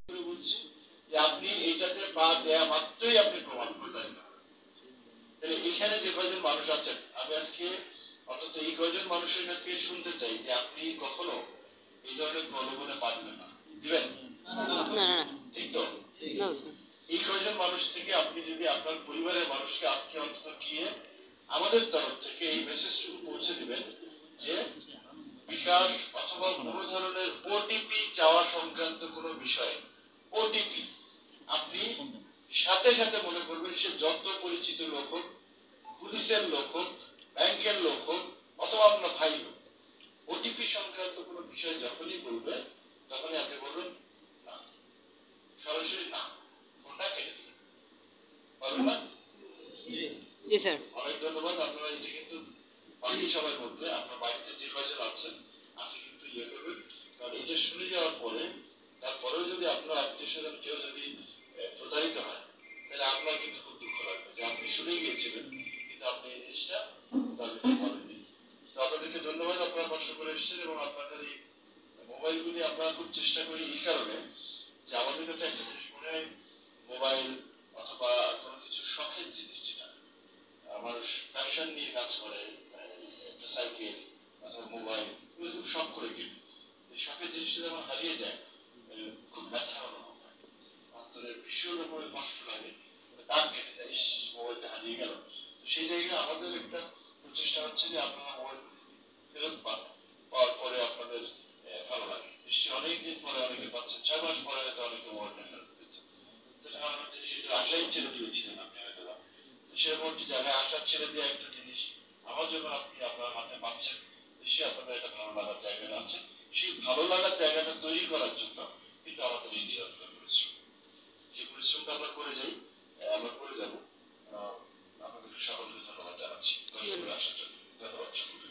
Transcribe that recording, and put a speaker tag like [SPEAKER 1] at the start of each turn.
[SPEAKER 1] বলছি যে আপনি এইটাতে পা দেয়া মাত্রই আপনি প্রমাণ প্রতারিত হবেন। তাহলে এখানে যে কয়জন মানুষ আছেন, আমি আজকে অন্তত এই কয়জন মানুষের কাছ থেকে শুনতে চাই যে আপনি কখনো এই ধরনের প্রলোভনে পা দিবেন না। দিবেন?
[SPEAKER 2] না।
[SPEAKER 1] ঠিক তো? এই কয়জন মানুষ থেকে আপনি যদি আপনার পরিবারের মানুষকে আজকে অন্তত গিয়ে আমাদের তরফ থেকে এই মেসেজটুকু পৌঁছে দিবেন যে বিকাশ অথবা কোনো ধরনের ওটিপি চাওয়া সংক্রান্ত কোনো বিষয়ে ওটিপি আপনি সাথে সাথে মনে করবেন, সে যত পরিচিত লোক হোক, পুলিশের লোক হোক, ব্যাংকের লোক হোক, অথবা আপনার ভাই হোক, ওটিপি সংক্রান্ত কোনো বিষয় যখনই বলবে তখনই আপনি বলবেন না, সরাসরি না, ফোনটা কেটে দিবেন। পারবেন না?
[SPEAKER 2] জি স্যার।
[SPEAKER 1] অনেক ধন্যবাদ। আপনারা এটা কিন্তু বাকি সবার মধ্যে আপনার বাড়িতে যে কয়জন আছেন আজকে কিন্তু ইয়ে করবেন, কারণ এটা শুনে যাওয়ার পরে তারপরেও যদি আপনার আত্মীয় স্বজন কেউ যদি প্রতারিত হয় তাহলে আপনার কিন্তু খুব দুঃখ লাগবে যে আপনি শুনে গিয়েছিলেন কিন্তু আপনি এই জিনিসটা তাদেরকে বলেননি। তো আপনাদেরকে ধন্যবাদ, আপনারা কষ্ট করে এসেছেন এবং আপনাদের এই মোবাইলগুলি আমরা খুব চেষ্টা করি এই কারণে যে আমাদের কাছে একটা জিনিস মনে হয়, মোবাইল অথবা কোনো কিছু শখের জিনিস যেটা মানুষ প্যাশন নিয়ে কাজ করে, একটা সাইকেল অথবা মোবাইল, এগুলো খুব শখ করে কিনে। শখের জিনিসটা যখন হারিয়ে যায় খুব ব্যথা অনুভব হয়, অন্তরের ভীষণ রকমের কষ্ট লাগে, দাগ কেটে যায়, মোবাইলটা হারিয়ে গেল। তো সেই জায়গায় আমাদের একটা প্রচেষ্টা হচ্ছে যে আপনারা মোবাইল ফেরত পান, পাওয়ার পরে আপনাদের ভালো লাগে। নিশ্চয়ই অনেকদিন পরে অনেকে পাচ্ছেন, 6 মাস পরে হয়তো অনেকে মোবাইলটা ফেরত পেয়েছেন। তাহলে আমার সেটা আশাই ছেড়ে দিয়েছিলেন আপনি হয়তো। সেরকম একটি জায়গায় আশা ছেড়ে দেওয়া একটা জিনিস আবার যখন আপনি আপনার হাতে পাচ্ছেন, নিশ্চয়ই আপনাদের একটা ভালো লাগার জায়গাটা আছে। সেই ভালো লাগার জায়গাটা তৈরি করার জন্য কিন্তু আমাদের এই নিরন্তর পরিশ্রম, সেই পরিশ্রমটা আমরা করে যাই, আমরা করে যাব। আপনাদের সকলকে ধন্যবাদ জানাচ্ছি দর্শক আসার জন্য। ধন্যবাদ সকলকে।